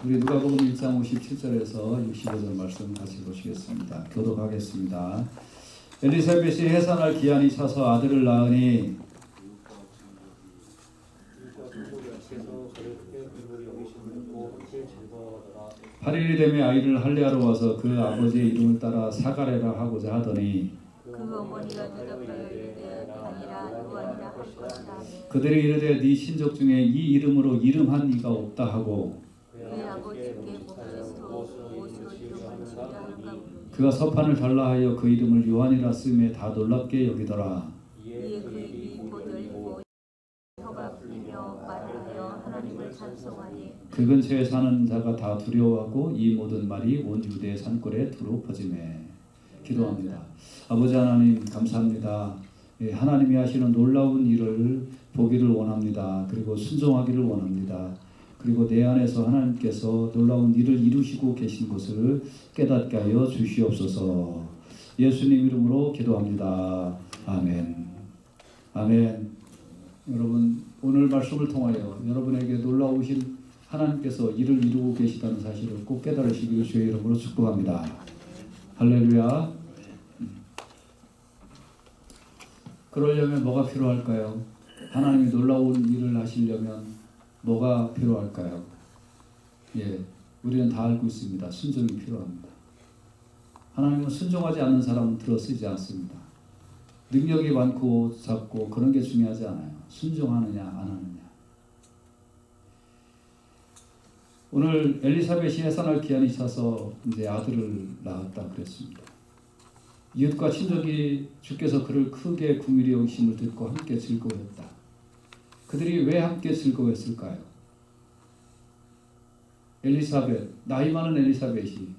우리 누가복음 1장 57절에서 65절 말씀 같이 보시겠습니다. 교독하겠습니다. 엘리사벳이 해산할 기한이 차서 아들을 낳으니 팔일이 되며 아이를 할례하러 와서 그 아버지의 이름을 따라 사가랴라 하고자 하더니 그 어머니가 대답하여 이르되 아니라 요한이라 할 것이라. 그들이 이르되 네 친족 중에 이 이름으로 이름한 이가 없다 하고 그의 아버지께 무엇으로 이름을 지으려 할까. 그가 서판을 달라하여 그 이름을 요한이라 쓰매 다 놀랍게 여기더라. 이에 그 입이 곧 열리고 혀가 풀리며 말을 하여 하나님을 찬송하니 그 근처에 사는 자가 다 두려워하고 이 모든 말이 온 유대 산골에 두루 퍼지매. 기도합니다. 아버지 하나님 감사합니다. 하나님이 하시는 놀라운 일을 보기를 원합니다. 그리고 순종하기를 원합니다. 그리고 내 안에서 하나님께서 놀라운 일을 이루시고 계신 것을 깨닫게 하여 주시옵소서. 예수님 이름으로 기도합니다. 아멘. 아멘. 여러분 오늘 말씀을 통하여 여러분에게 놀라우신 하나님께서 일을 이루고 계시다는 사실을 꼭 깨달으시기를 주의 이름으로 축복합니다. 할렐루야. 그러려면 뭐가 필요할까요? 하나님이 놀라운 일을 하시려면 뭐가 필요할까요? 우리는 다 알고 있습니다. 순종이 필요합니다. 하나님은 순종하지 않는 사람은 들어쓰지 않습니다. 능력이 많고 작고 그런 게 중요하지 않아요. 순종하느냐 안 하느냐. 오늘 엘리사벳이 해산할 기한이 차서 이제 아들을 낳았다 그랬습니다. 이웃과 친족이 주께서 그를 크게 긍휼히 여기심을 듣고 함께 즐거워했다. 그들이 왜 함께 즐거워했을까요? 엘리사벳, 나이 많은 엘리사벳이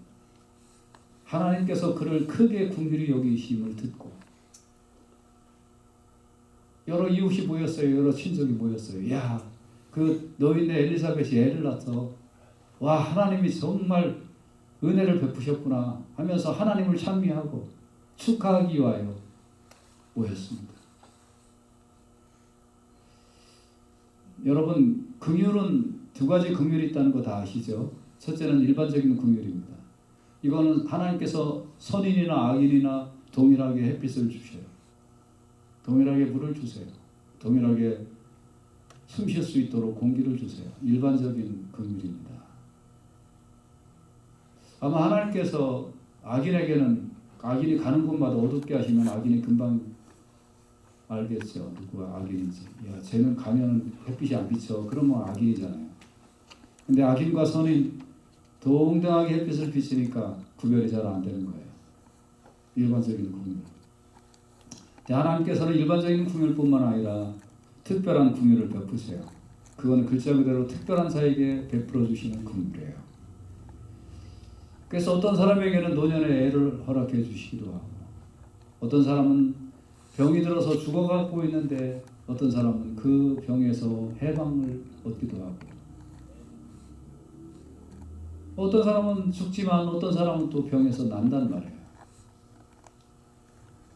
하나님께서 그를 크게 긍휼히 여기심을 듣고 여러 이웃이 모였어요. 여러 친족이 모였어요. 야, 그 노인네 엘리사벳이 애를 낳아서 와 하나님이 정말 은혜를 베푸셨구나 하면서 하나님을 찬미하고 축하하기 위하여 모였습니다. 여러분 긍휼은 두 가지 긍휼이 있다는 거 다 아시죠? 첫째는 일반적인 긍휼입니다. 이거는 하나님께서 선인이나 악인이나 동일하게 햇빛을 주셔요. 동일하게 물을 주세요. 동일하게 숨 쉴 수 있도록 공기를 주세요. 일반적인 긍휼입니다. 아마 하나님께서 악인에게는 악인이 가는 곳마다 어둡게 하시면 악인이 금방 알겠죠. 누구가 악인인지. 야, 쟤는 가면 햇빛이 안 비쳐. 그러면 악인이잖아요. 근데 악인과 선인 동등하게 햇빛을 비치니까 구별이 잘 안 되는 거예요. 일반적인 긍휼. 하나님께서는 일반적인 긍휼뿐만 아니라 특별한 긍휼을 베푸세요. 그건 글자 그대로 특별한 자에게 베풀어 주시는 긍휼이에요. 그래서 어떤 사람에게는 노년의 애를 허락해 주시기도 하고 어떤 사람은 병이 들어서 죽어가고 있는데 어떤 사람은 그 병에서 해방을 얻기도 하고 어떤 사람은 죽지만 어떤 사람은 또 병에서 난단 말이에요.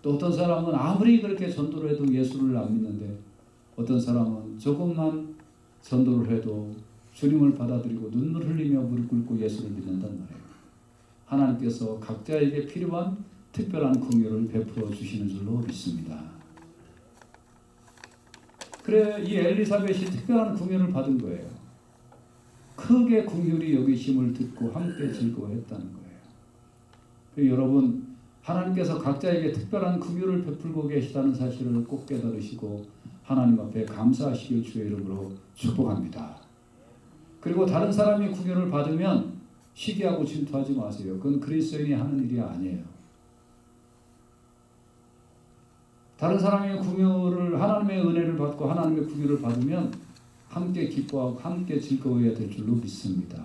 또 어떤 사람은 아무리 그렇게 전도를 해도 예수를 안 믿는데 어떤 사람은 조금만 전도를 해도 주님을 받아들이고 눈물 흘리며 무릎 꿇고 예수를 믿는단 말이에요. 하나님께서 각자에게 필요한 특별한 긍휼을 베풀어 주시는 줄로 믿습니다. 그래 이 엘리사벳이 특별한 긍휼을 받은 거예요. 크게 긍휼히 여기심을 듣고 함께 즐거워했다는 거예요. 여러분 하나님께서 각자에게 특별한 긍휼을 베풀고 계시다는 사실을 꼭 깨달으시고 하나님 앞에 감사하시길 주의 이름으로 축복합니다. 그리고 다른 사람이 긍휼을 받으면 시기하고 질투하지 마세요. 그건 그리스도인이 하는 일이 아니에요. 다른 사람의 긍휼을 하나님의 은혜를 받고 하나님의 긍휼을 받으면 함께 기뻐하고 함께 즐거워해야 될 줄로 믿습니다.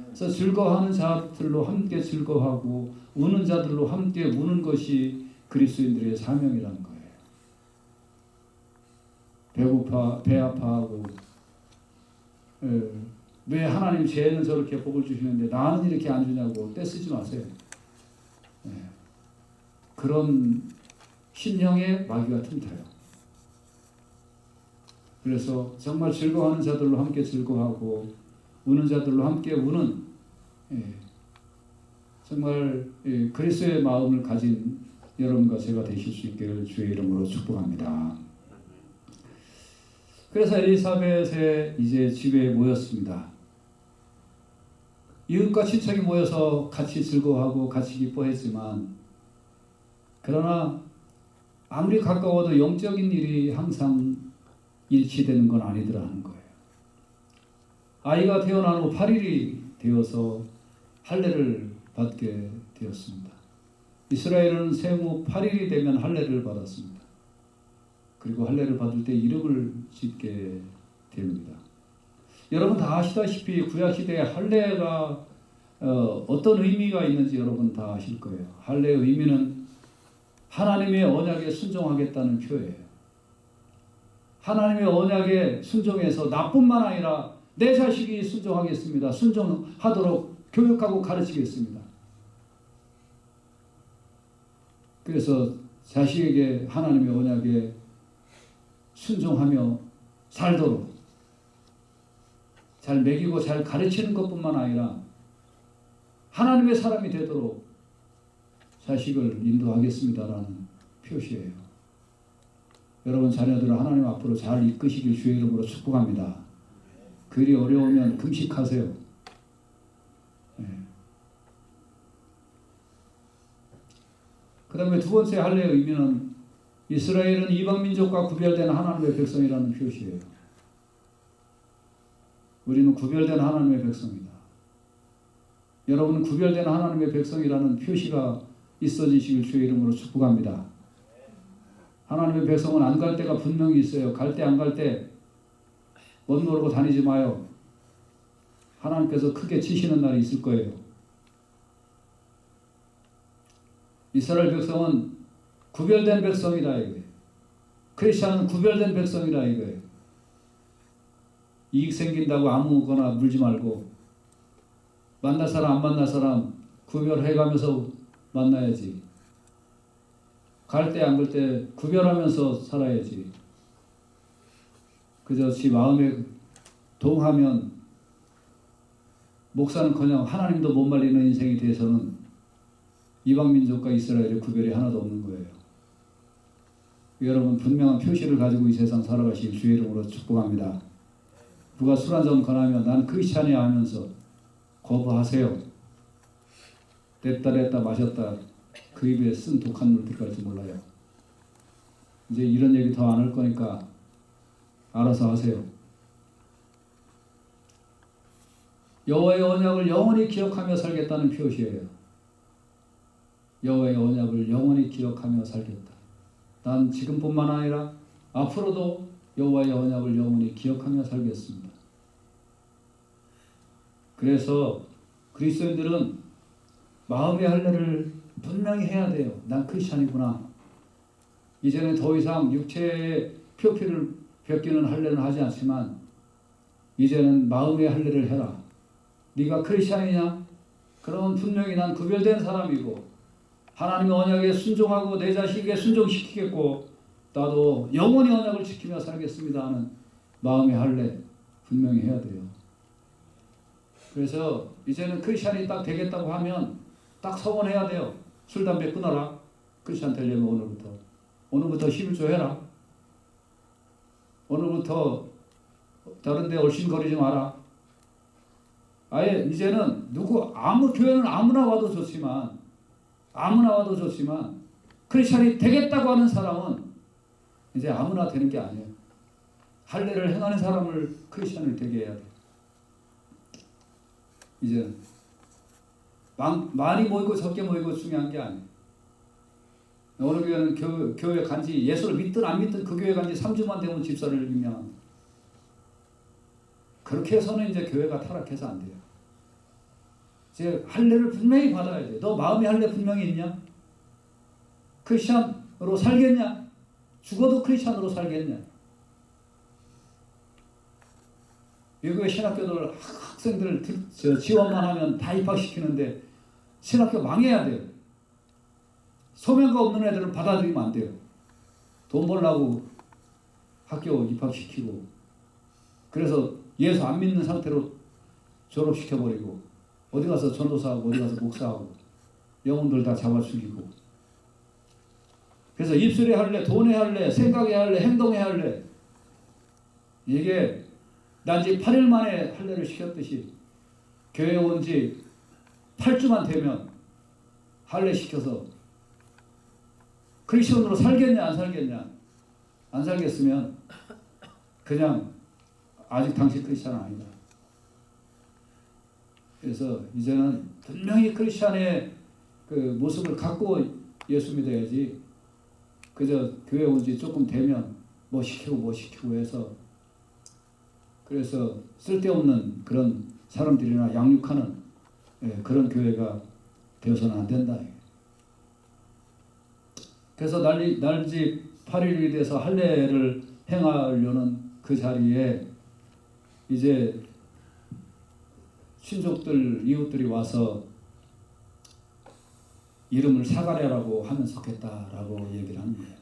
그래서 즐거워하는 자들로 함께 즐거워하고 우는 자들로 함께 우는 것이 그리스도인들의 사명이라는 거예요. 배고파 배 아파하고 왜 하나님 쟤는 저렇게 복을 주시는데 나는 이렇게 안 주냐고 떼쓰지 마세요. 그런 신령의 마귀가 틈타요. 그래서 정말 즐거워하는 자들로 함께 즐거워하고 우는 자들로 함께 우는 정말 그리스도의 마음을 가진 여러분과 제가 되실 수 있기를 주의 이름으로 축복합니다. 그래서 엘리사벳의 이제 집에 모였습니다. 이웃과 친척이 모여서 같이 즐거워하고 같이 기뻐했지만 그러나 아무리 가까워도 영적인 일이 항상 일치되는 건 아니더라는 거예요. 아이가 태어난 후 8일이 되어서 할례를 받게 되었습니다. 이스라엘은 생후 8일이 되면 할례를 받았습니다. 그리고 할례를 받을 때 이름을 짓게 됩니다. 여러분 다 아시다시피 구약시대에 할례가 어떤 의미가 있는지 여러분 다 아실 거예요. 할례의 의미는 하나님의 언약에 순종하겠다는 표예요. 하나님의 언약에 순종해서 나뿐만 아니라 내 자식이 순종하겠습니다. 순종하도록 교육하고 가르치겠습니다. 그래서 자식에게 하나님의 언약에 순종하며 살도록 잘 먹이고 잘 가르치는 것뿐만 아니라 하나님의 사람이 되도록 자식을 인도하겠습니다라는 표시예요. 여러분 자녀들을 하나님 앞으로 잘 이끄시길 주의 이름으로 축복합니다. 그 일이 어려우면 금식하세요. 그 다음에 두 번째 할례의 의미는 이스라엘은 이방민족과 구별된 하나님의 백성이라는 표시예요. 우리는 구별된 하나님의 백성이다. 여러분은 구별된 하나님의 백성이라는 표시가 있어지시길 주의 이름으로 축복합니다. 하나님의 백성은 안 갈 때가 분명히 있어요. 갈 때 안 갈 때 멋 모르고 다니지 마요. 하나님께서 크게 치시는 날이 있을 거예요. 이스라엘 백성은 구별된 백성이다 이거예요. 크리스천은 구별된 백성이다 이거예요. 이익 생긴다고 아무거나 물지 말고 만날 사람 안 만날 사람 구별해가면서 만나야지. 갈 때 안 갈 때 구별하면서 살아야지. 그저 지 마음에 동하면 목사는커녕 하나님도 못 말리는 인생이 돼서는 이방민족과 이스라엘의 구별이 하나도 없는 거예요. 여러분 분명한 표시를 가지고 이 세상 살아가실 주의 이름으로 축복합니다. 누가 술 한잔 권하면 난 크리스찬이야 하면서 거부하세요. 냈다 마셨다 그 입에 쓴 독한 물 들어갈지 몰라요. 이제 이런 얘기 더 안 할 거니까 알아서 하세요. 여호와의 언약을 영원히 기억하며 살겠다는 표시예요. 여호와의 언약을 영원히 기억하며 살겠다. 난 지금뿐만 아니라 앞으로도 여호와의 언약을 영원히 기억하며 살겠습니다. 그래서 그리스도인들은 마음의 할례를 분명히 해야 돼요. 난 크리스찬이구나. 이제는 더 이상 육체의 표피를 벗기는 할례는 하지 않지만 이제는 마음의 할례를 해라. 네가 크리스찬이냐? 그러면 분명히 난 구별된 사람이고 하나님의 언약에 순종하고 내 자식에게 순종시키겠고 나도 영원히 언약을 지키며 살겠습니다 하는 마음의 할례 분명히 해야 돼요. 그래서 이제는 크리스찬이 딱 되겠다고 하면 딱 서원해야 돼요. 술, 담배 끊어라. 크리스찬 되려면 오늘부터 11조 해라. 오늘부터 다른 데 얼씬거리지 마라. 아예 이제는 교회는 아무나 와도 좋지만 크리스찬이 되겠다고 하는 사람은 이제 아무나 되는 게 아니에요. 할례를 행하는 사람을 크리스찬을 되게 해야 돼. 이제 많이 모이고 적게 모이고 중요한 게 아니에요. 어느 교회는 교회 간지 예수를 믿든 안 믿든 그 교회 간지 3주만 되면 집사를 임명합니다. 그렇게 해서는 이제 교회가 타락해서 안 돼요. 이제 할례를 분명히 받아야 돼. 너 마음의 할례 분명히 있냐? 크리스찬으로 살겠냐? 죽어도 크리스찬으로 살겠냐? 외국의 신학교들 학생들 지원만 하면 다 입학시키는데 신학교 망해야 돼요. 소명가 없는 애들은 받아들이면 안 돼요. 돈 벌라고 학교 입학시키고 그래서 예수 안 믿는 상태로 졸업시켜버리고 어디 가서 전도사하고 어디 가서 목사하고 영혼들 다 잡아 죽이고. 그래서 입술에 할래, 돈에 할래, 생각에 할래, 행동에 할래. 이게 난지 8일 만에 할례를 시켰듯이 교회 온 지 8주만 되면 할례 시켜서 크리스천으로 살겠냐 안 살겠냐. 안 살겠으면 그냥 아직 당신 크리스천 아니다. 그래서 이제는 분명히 크리스천의 그 모습을 갖고 예수 믿어야지. 그저 교회 온 지 조금 되면 뭐 시키고 해서 그래서 쓸데없는 그런 사람들이나 양육하는 그런 교회가 되어서는 안 된다. 그래서 날지 8일이 돼서 할례를 행하려는 그 자리에 이제 친족들, 이웃들이 와서 이름을 사가랴라고 하면 좋겠다라고 얘기를 하는 거예요.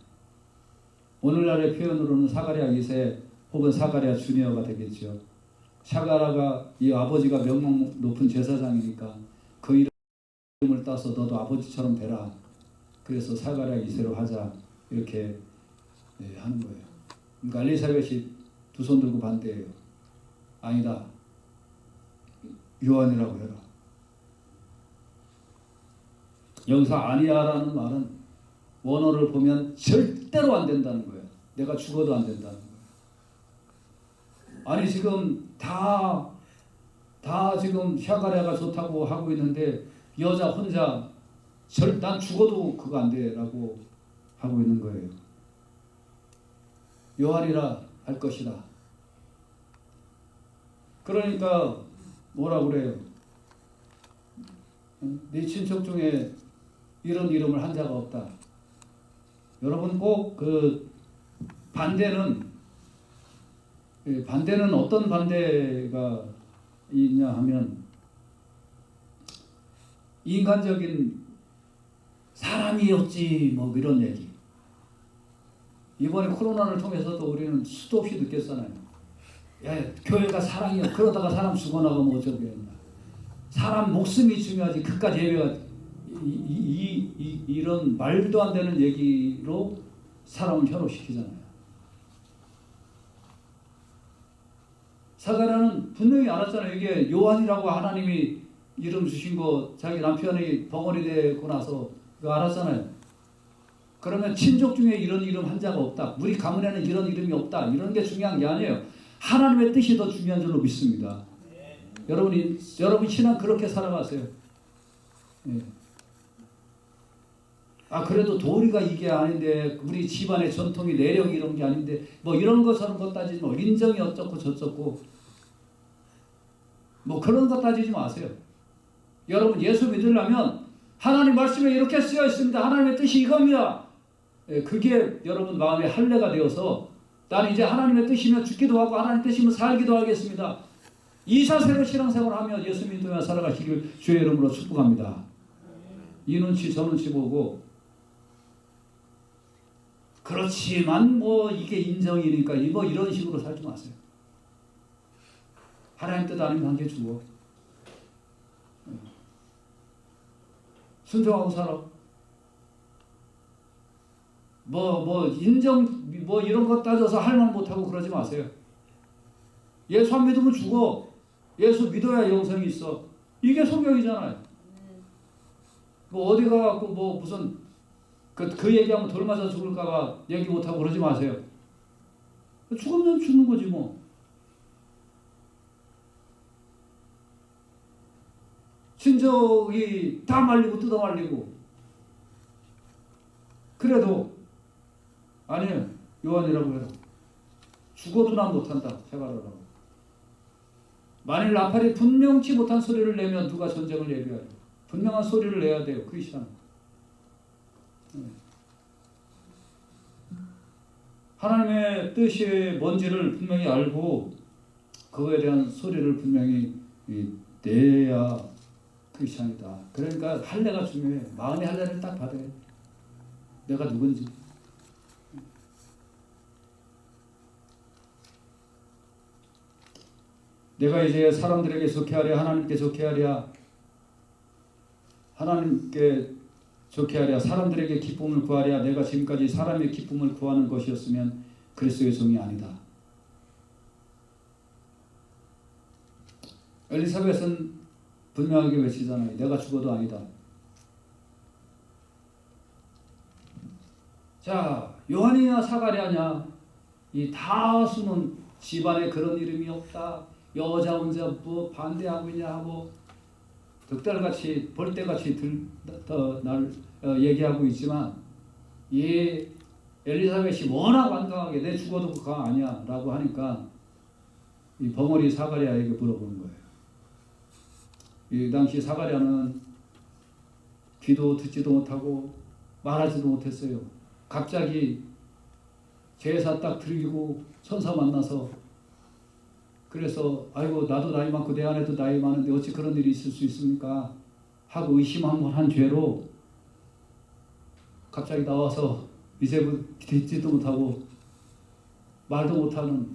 오늘날의 표현으로는 사가랴 2세 혹은 사가랴 주니어가 되겠죠. 사가랴가 이 아버지가 명망 높은 제사장이니까 그 이름을 따서 너도 아버지처럼 되라. 그래서 사가랴 2세로 하자 이렇게 하는 거예요. 그러니까 엘리사벳이 두 손 들고 반대해요. 아니다. 요한이라고 해라. 여기서 아니야라는 말은 원어를 보면 절대로 안 된다는 거예요. 내가 죽어도 안 된다는 거예요. 아니 지금 다 지금 샤가랴가 좋다고 하고 있는데 여자 혼자 난 죽어도 그거 안 돼라고 하고 있는 거예요. 요한이라 할 것이다. 그러니까 뭐라 그래요? 네 친척 중에 이런 이름을 한 자가 없다. 여러분 꼭 그 반대는 어떤 반대가 있냐 하면 인간적인 사람이 없지 뭐 이런 얘기. 이번에 코로나를 통해서도 우리는 수도 없이 느꼈잖아요. 야, 교회가 사랑이야. 그러다가 사람 죽어나가면 어쩌겠나. 사람 목숨이 중요하지. 그까지 예배가 이런 말도 안 되는 얘기로 사람을 현혹시키잖아요. 사가랴는 분명히 알았잖아요. 이게 요한이라고 하나님이 이름 주신 거 자기 남편이 벙어리 되고 나서 그거 알았잖아요. 그러면 친족 중에 이런 이름 한 자가 없다. 우리 가문에는 이런 이름이 없다. 이런 게 중요한 게 아니에요. 하나님의 뜻이 더 중요한 줄로 믿습니다. 여러분 신앙 그렇게 살아가세요. 예. 그래도 도리가 이게 아닌데 우리 집안의 전통이 내력이 이런 게 아닌데 뭐 이런 거 저런 거 따지지 마. 인정이 어쩌고 저쩌고 뭐 그런 거 따지지 마세요. 여러분 예수 믿으려면 하나님 말씀에 이렇게 쓰여 있습니다. 하나님의 뜻이 이겁니다. 그게 여러분 마음의 할례가 되어서 나는 이제 하나님의 뜻이면 죽기도 하고 하나님의 뜻이면 살기도 하겠습니다. 이 자세로 신앙생활하며 예수 믿으며 살아가시길 주의 이름으로 축복합니다. 이 눈치 저 눈치 보고 그렇지만 뭐 이게 인정이니까 뭐 이런 식으로 살지 마세요. 하나님 뜻 아니면 한 개 주고 순종하고 살아. 뭐 인정 뭐 이런 거 따져서 할 말 못하고 그러지 마세요. 예수 안 믿으면 죽어. 예수 믿어야 영생이 있어. 이게 성경이잖아요. 뭐 어디 가갖고 뭐 무슨 그 얘기하면 돌 맞아 죽을까봐 얘기 못하고 그러지 마세요. 죽으면 죽는 거지 뭐. 친족이 다 말리고 뜯어 말리고 그래도 아니에요. 요한이라고 해라. 죽어도 난 못한다. 해가라고. 만일 나팔이 분명치 못한 소리를 내면 누가 전쟁을 예비하려. 분명한 소리를 내야 돼요. 크리스찬. 하나님의 뜻이 뭔지를 분명히 알고 그거에 대한 소리를 분명히 내야 크리스찬이다. 그러니까 할례가 중요해. 마음의 할례를 딱 받아야 돼. 내가 누군지. 내가 이제 사람들에게 좋게 하랴 하나님께 좋게 하랴 하나님께 좋게 하랴 사람들에게 기쁨을 구하랴 내가 지금까지 사람의 기쁨을 구하는 것이었으면 그리스도의 종이 아니다. 엘리사벳은 분명하게 외치잖아요. 내가 죽어도 아니다. 자, 요한이냐 사가랴냐 이 다수는 집안에 그런 이름이 없다. 여자 혼자 뭐 반대하고 있냐 하고 득달같이 벌떼같이 날 얘기하고 있지만 이 엘리사벳이 워낙 완강하게 내 죽어도 그가 아니야 라고 하니까 이 벙어리 사가랴에게 물어보는 거예요. 이 당시 사가랴는 귀도 듣지도 못하고 말하지도 못했어요. 갑자기 제사 딱 드리고 천사 만나서 그래서 아이고 나도 나이 많고 내 아내도 나이 많은데 어찌 그런 일이 있을 수 있습니까? 하고 의심 한번 한 죄로 갑자기 나와서 이제부터 듣지도 못하고 말도 못하는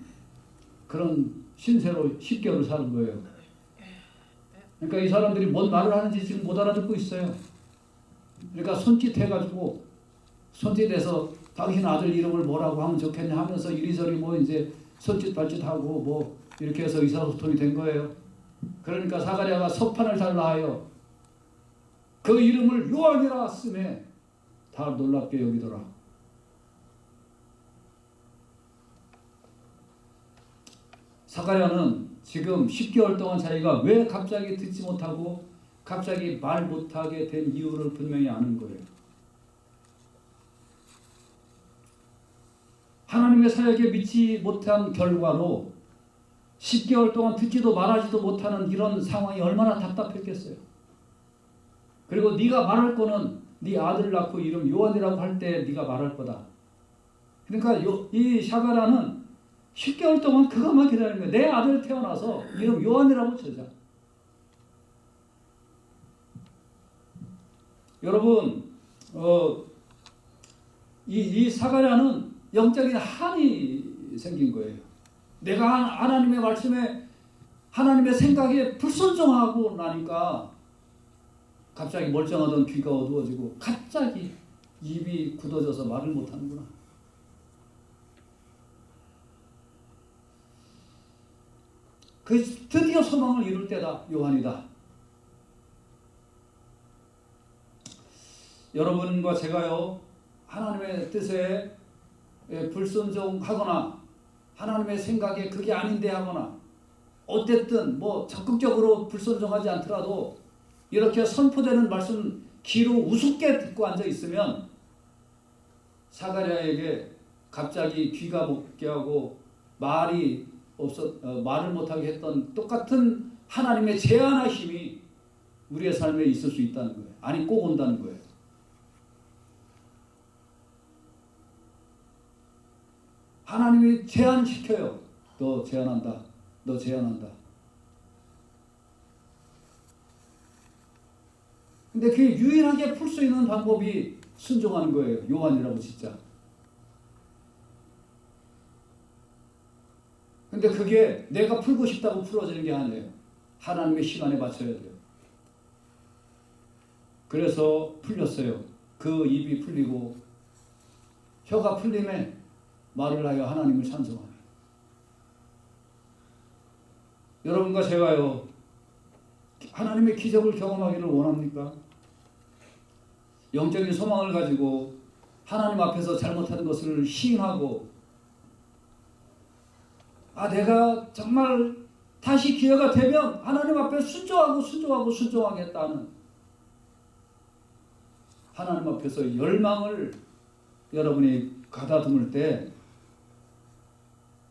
그런 신세로 10개월을 사는 거예요. 그러니까 이 사람들이 뭔 말을 하는지 지금 못 알아듣고 있어요. 그러니까 손짓해가지고 손짓해서 당신 아들 이름을 뭐라고 하면 좋겠냐 하면서 이리저리 뭐 이제 손짓발짓하고 뭐 이렇게 해서 의사소통이 된 거예요. 그러니까 사가랴가 서판을 잘라하여 그 이름을 요한이라 쓰매 다 놀랍게 여기더라. 사가랴는 지금 10개월 동안 자기가 왜 갑자기 듣지 못하고 갑자기 말 못하게 된 이유를 분명히 아는 거예요. 하나님의 사역에 믿지 못한 결과로 10개월 동안 듣지도 말하지도 못하는 이런 상황이 얼마나 답답했겠어요. 그리고 네가 말할 거는 네 아들 낳고 이름 요한이라고 할 때 네가 말할 거다. 그러니까 이 사가랴는 10개월 동안 그것만 기다리는 거예요. 내 아들 태어나서 이름 요한이라고 쳐자. 여러분 이 사가랴는 영적인 한이 생긴 거예요. 내가 하나님의 말씀에 하나님의 생각에 불순종하고 나니까 갑자기 멀쩡하던 귀가 어두워지고 갑자기 입이 굳어져서 말을 못하는구나. 그 드디어 소망을 이룰 때다. 요한이다. 여러분과 제가요 하나님의 뜻에 불순종하거나 하나님의 생각에 그게 아닌데 하거나 어쨌든 뭐 적극적으로 불순종하지 않더라도 이렇게 선포되는 말씀 귀로 우습게 듣고 앉아 있으면 사가랴에게 갑자기 귀가 먹게 하고 말을 못하게 했던 똑같은 하나님의 제한하심이 우리의 삶에 있을 수 있다는 거예요. 아니 꼭 온다는 거예요. 하나님이 제한시켜요. 너 제한한다. 너 제한한다. 근데 그게 유일하게 풀 수 있는 방법이 순종하는 거예요. 요한이라고 진짜. 근데 그게 내가 풀고 싶다고 풀어지는 게 아니에요. 하나님의 시간에 맞춰야 돼요. 그래서 풀렸어요. 그 입이 풀리고 혀가 풀림에 말을 하여 하나님을 찬송하며. 여러분과 제가요 하나님의 기적을 경험하기를 원합니까? 영적인 소망을 가지고 하나님 앞에서 잘못한 것을 시인하고 내가 정말 다시 기회가 되면 하나님 앞에 순종하겠다는 하나님 앞에서 열망을 여러분이 가다듬을 때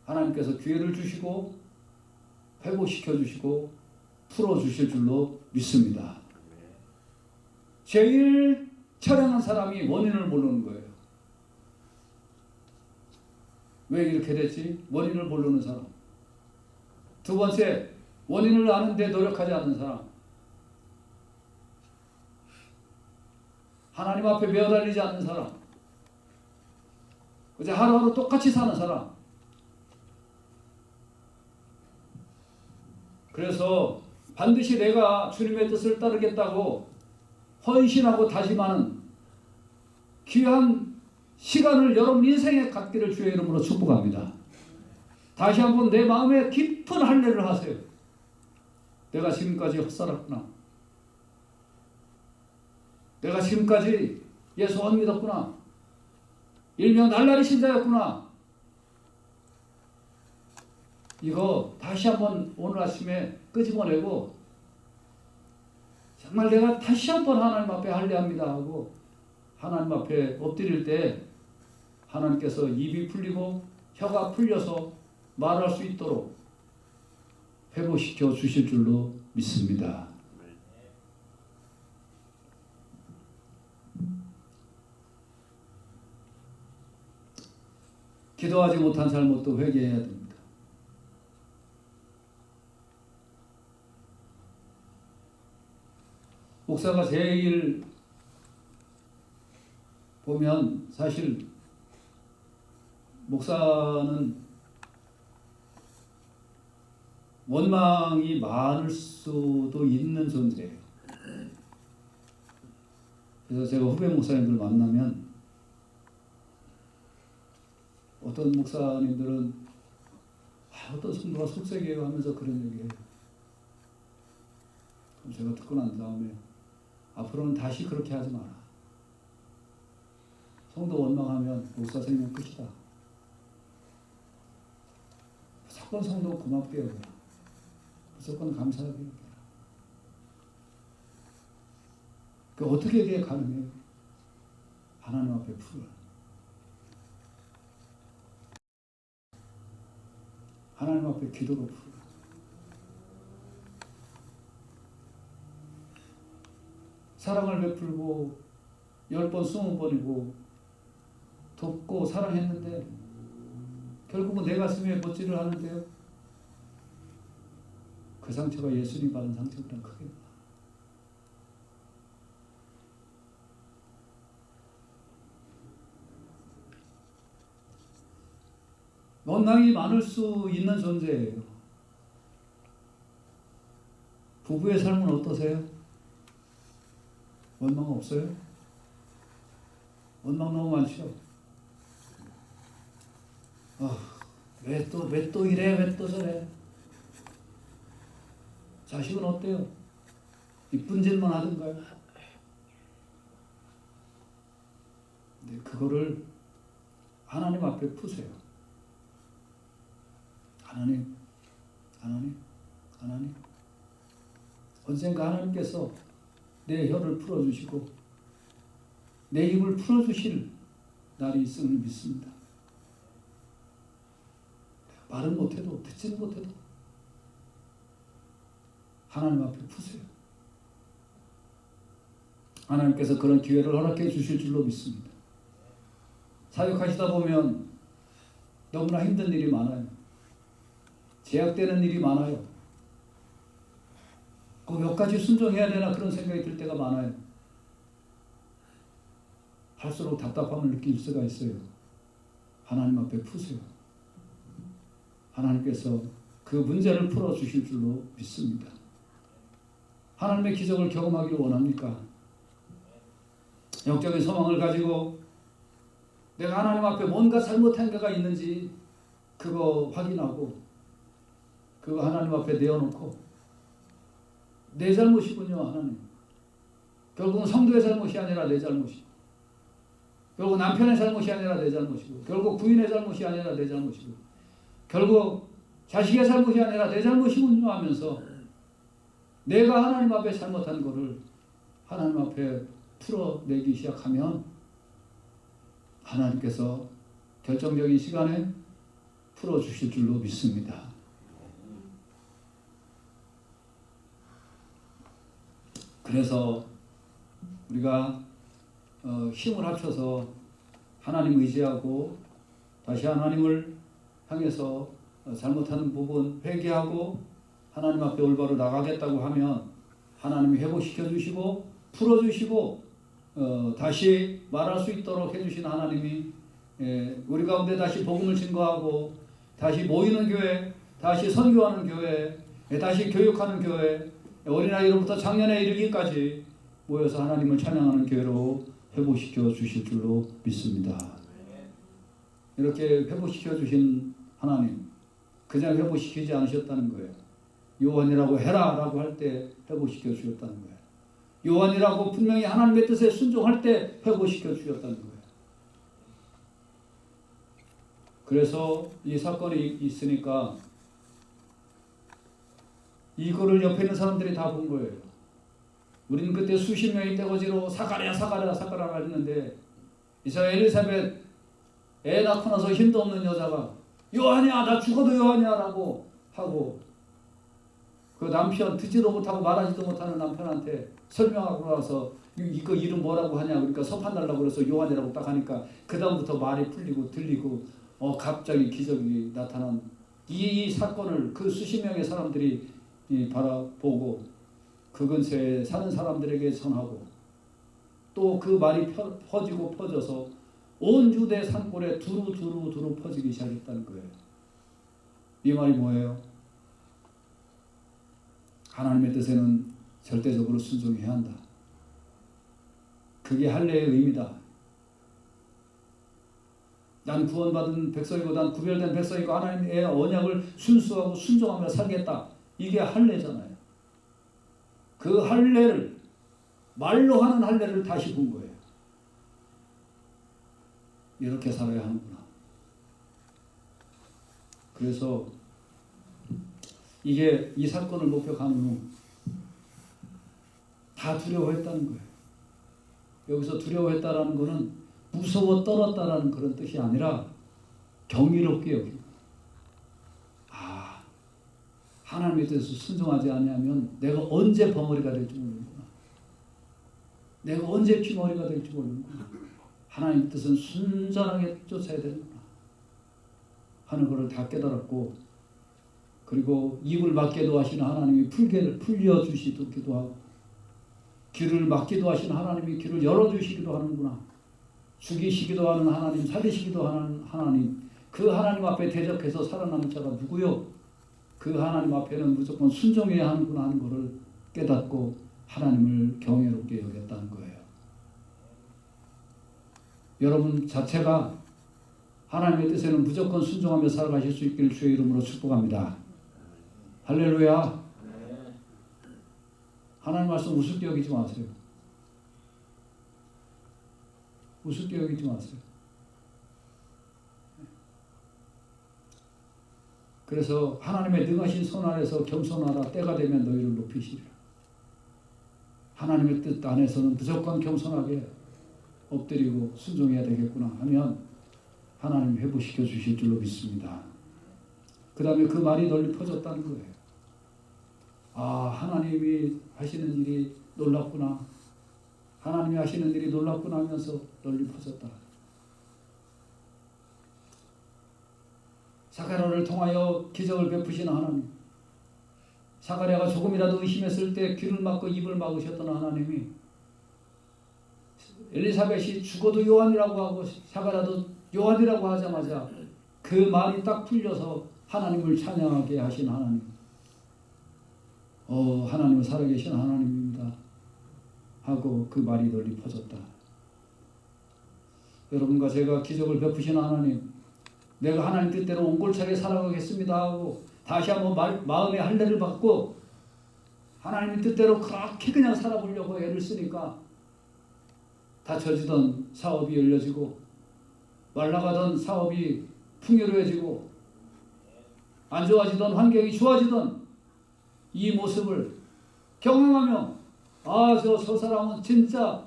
하나님께서 기회를 주시고 회복시켜 주시고 풀어주실 줄로 믿습니다. 제일 처량한 사람이 원인을 모르는 거예요. 왜 이렇게 됐지? 원인을 모르는 사람. 두 번째, 원인을 아는데 노력하지 않는 사람. 하나님 앞에 매어달리지 않는 사람. 그저 하루하루 똑같이 사는 사람. 그래서 반드시 내가 주님의 뜻을 따르겠다고 헌신하고 다짐하는 귀한 시간을 여러분 인생에 갖기를 주의 이름으로 축복합니다. 다시 한번 내 마음에 깊은 할례를 하세요. 내가 지금까지 헛살았구나. 내가 지금까지 예수 안 믿었구나. 일명 날라리 신자였구나. 이거 다시 한번 오늘 아침에 끄집어내고 정말 내가 다시 한번 하나님 앞에 할례합니다 하고 하나님 앞에 엎드릴 때 하나님께서 입이 풀리고 혀가 풀려서 말할 수 있도록 회복시켜 주실 줄로 믿습니다. 기도하지 못한 잘못도 회개해야 됩니다. 목사가 제일 보면 사실 목사는 원망이 많을 수도 있는 존재예요. 그래서 제가 후배 목사님들 만나면 어떤 목사님들은 어떤 성도가 속색이에요 하면서 그런 얘기해요. 그럼 제가 듣고 난 다음에 앞으로는 다시 그렇게 하지 마라. 성도 원망하면 목사 생명 끝이다. 무조건 성도 고맙게 여겨라. 무조건 감사하게 여겨라. 그 어떻게 그게 가능해요? 하나님 앞에 풀어라. 하나님 앞에 기도로 풀어라. 사랑을 베풀고 10번, 20번이고 돕고 사랑했는데 결국은 내 가슴에 못질을 하는데요. 그 상처가 예수님 받은 상처보다 크게 나. 원망이 많을 수 있는 존재예요. 부부의 삶은 어떠세요? 원망 없어요? 원망 너무 많죠? 왜 또 이래? 왜 또 저래? 자식은 어때요? 이쁜 짓만 하던가요? 근데 그거를 하나님 앞에 푸세요. 하나님. 언젠가 하나님께서 내 혀를 풀어주시고 내 입을 풀어주실 날이 있음을 믿습니다. 말은 못해도 듣지는 못해도 하나님 앞에 푸세요. 하나님께서 그런 기회를 허락해 주실 줄로 믿습니다. 사역하시다 보면 너무나 힘든 일이 많아요. 제약되는 일이 많아요. 꼭 몇 가지 순종해야 되나 그런 생각이 들 때가 많아요. 할수록 답답함을 느낄 수가 있어요. 하나님 앞에 푸세요. 하나님께서 그 문제를 풀어주실 줄로 믿습니다. 하나님의 기적을 경험하기를 원합니까? 영적인 소망을 가지고 내가 하나님 앞에 뭔가 잘못한 게가 있는지 그거 확인하고 그거 하나님 앞에 내어놓고 내 잘못이군요 하나님. 결국은 성도의 잘못이 아니라 내 잘못이고 결국 남편의 잘못이 아니라 내 잘못이고 결국 부인의 잘못이 아니라 내 잘못이고 결국 자식의 잘못이 아니라 내 잘못이군요 하면서 내가 하나님 앞에 잘못한 거를 하나님 앞에 풀어내기 시작하면 하나님께서 결정적인 시간에 풀어주실 줄로 믿습니다. 그래서 우리가 힘을 합쳐서 하나님 의지하고 다시 하나님을 향해서 잘못하는 부분 회개하고 하나님 앞에 올바로 나가겠다고 하면 하나님이 회복시켜 주시고 풀어주시고 다시 말할 수 있도록 해주신 하나님이 우리 가운데 다시 복음을 증거하고 다시 모이는 교회, 다시 선교하는 교회, 다시 교육하는 교회, 어린아이로부터 장년에 이르기까지 모여서 하나님을 찬양하는 교회로 회복시켜 주실 줄로 믿습니다. 이렇게 회복시켜 주신 하나님, 그냥 회복시키지 않으셨다는 거예요. 요한이라고 해라 라고 할 때 회복시켜 주셨다는 거예요. 요한이라고 분명히 하나님의 뜻에 순종할 때 회복시켜 주셨다는 거예요. 그래서 이 사건이 있으니까 이거를 옆에 있는 사람들이 다 본 거예요. 우리는 그때 수십 명이 떼거지로 사가랴 했는데 이사야 엘리사벳 애 낳고 나서 힘도 없는 여자가 요한이야 나 죽어도 요한이야 라고 하고 그 남편 듣지도 못하고 말하지도 못하는 남편한테 설명하고 나서 이거 이름 뭐라고 하냐 그러니까 서판 달라고 그래서 요한이라고 딱 하니까 그 다음부터 말이 풀리고 들리고 갑자기 기적이 나타난 이 사건을 그 수십 명의 사람들이 바라보고 그 근처에 사는 사람들에게 전하고 또 그 말이 퍼지고 퍼져서 온 유대 산골에 두루 퍼지기 시작했다는 거예요. 이 말이 뭐예요? 하나님의 뜻에는 절대적으로 순종해야 한다. 그게 할례의 의미다. 난 구원받은 백성이고 난 구별된 백성이고 하나님의 언약을 순수하고 순종하며 살겠다. 이게 할례잖아요. 그 할례를 말로 하는 할례를 다시 본 거예요. 이렇게 살아야 하는구나. 그래서 이게 이 사건을 목격한 후 다 두려워했다는 거예요. 여기서 두려워했다라는 것은 무서워 떨었다라는 그런 뜻이 아니라 경이롭게 여기고 하나님의 뜻에 순종하지 않으면 내가 언제 벙어리가 될지 모르는구나. 내가 언제 쥐머리가 될지 모르는구나. 하나님의 뜻은 순전하게 쫓아야 되는구나 하는 것을 다 깨달았고 그리고 입을 막게도 하시는 하나님이 풀려주시기도 하고 길을 막기도 하시는 하나님이 길을 열어주시기도 하는구나. 죽이시기도 하는 하나님, 살리시기도 하는 하나님, 그 하나님 앞에 대적해서 살아남은 자가 누구요? 그 하나님 앞에는 무조건 순종해야 하는구나 하는 것을 깨닫고 하나님을 경외롭게 여겼다는 거예요. 여러분 자체가 하나님의 뜻에는 무조건 순종하며 살아가실 수 있기를 주의 이름으로 축복합니다. 할렐루야. 하나님 말씀 우습게 여기지 마세요. 우습게 여기지 마세요. 그래서 하나님의 능하신 손 아래서 겸손하라. 때가 되면 너희를 높이시리라. 하나님의 뜻 안에서는 무조건 겸손하게 엎드리고 순종해야 되겠구나 하면 하나님 회복시켜 주실 줄로 믿습니다. 그 다음에 그 말이 널리 퍼졌다는 거예요. 하나님이 하시는 일이 놀랍구나. 하나님이 하시는 일이 놀랍구나 하면서 널리 퍼졌다. 사가랴를 통하여 기적을 베푸시는 하나님. 사가랴가 조금이라도 의심했을 때 귀를 막고 입을 막으셨던 하나님이 엘리사벳이 죽어도 요한이라고 하고 사가랴도 요한이라고 하자마자 그 말이 딱 풀려서 하나님을 찬양하게 하신 하나님. 하나님은 살아계신 하나님입니다 하고 그 말이 널리 퍼졌다. 여러분과 제가 기적을 베푸신 하나님, 내가 하나님 뜻대로 옹골차게 살아가겠습니다 하고 다시 한번 마음의 할례를 받고 하나님의 뜻대로 그렇게 그냥 살아보려고 애를 쓰니까 닫혀지던 사업이 열려지고 말라가던 사업이 풍요로워지고 안 좋아지던 환경이 좋아지던 이 모습을 경험하며 저 사람은 진짜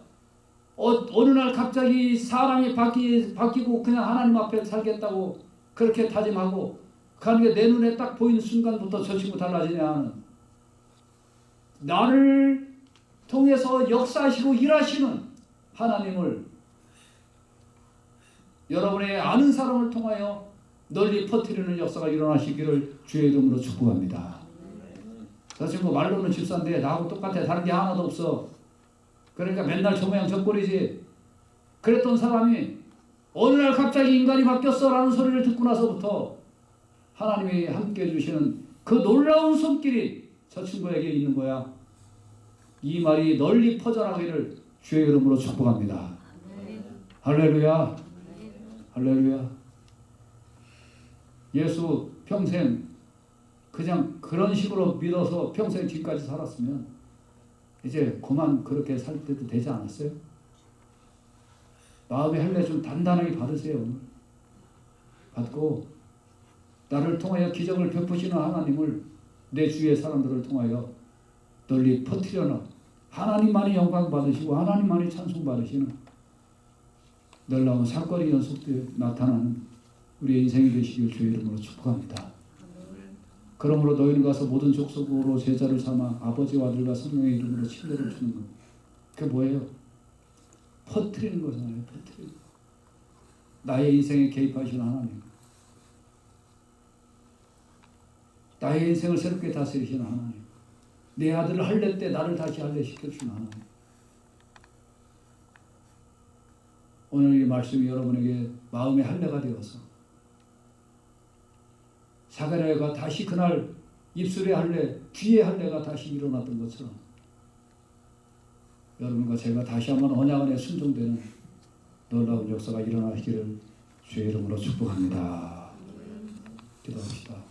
어느 날 갑자기 사람이 바뀌고 그냥 하나님 앞에 살겠다고 그렇게 다짐하고 가는 게 내 눈에 딱 보이는 순간부터 저 친구 달라지냐 하는 나를 통해서 역사하시고 일하시는 하나님을 여러분의 아는 사람을 통하여 널리 퍼뜨리는 역사가 일어나시기를 주의 이름으로 축복합니다. 저 친구 말로는 집사인데 나하고 똑같아. 다른 게 하나도 없어. 그러니까 맨날 저 모양 저 꼴이지. 그랬던 사람이 어느 날 갑자기 인간이 바뀌었어 라는 소리를 듣고 나서부터 하나님이 함께 해주시는 그 놀라운 손길이 저 친구에게 있는 거야. 이 말이 널리 퍼져나가기를 주의 이름으로 축복합니다. 할렐루야. 할렐루야. 예수 평생 그냥 그런 식으로 믿어서 평생 지금까지 살았으면 이제 그만 그렇게 살 때도 되지 않았어요? 마음의 할례 좀 단단하게 받으세요. 오늘. 받고 나를 통하여 기적을 베푸시는 하나님을 내 주위의 사람들을 통하여 널리 퍼뜨려놔. 하나님만이 영광 받으시고 하나님만이 찬송 받으시는 놀라운 사건이 연속되어 나타나는 우리의 인생이 되시길 주의 이름으로 축복합니다. 그러므로 너희는 가서 모든 족속으로 제자를 삼아 아버지와 아들과 성령의 이름으로 침례를 주는 것. 그게 뭐예요? 퍼뜨리는 거잖아요. 퍼뜨리는 거. 나의 인생에 개입하시는 하나님. 나의 인생을 새롭게 다스리시는 하나님. 내 아들을 할례 때 나를 다시 할례 시켜주시는 하나님. 오늘 이 말씀이 여러분에게 마음의 할례가 되어서 사가랴가 다시 그날 입술의 할례, 귀의 할례가 다시 일어났던 것처럼 여러분과 제가 다시 한번 언약 안에 순종되는 놀라운 역사가 일어나시기를 주의 이름으로 축복합니다. 기도합시다.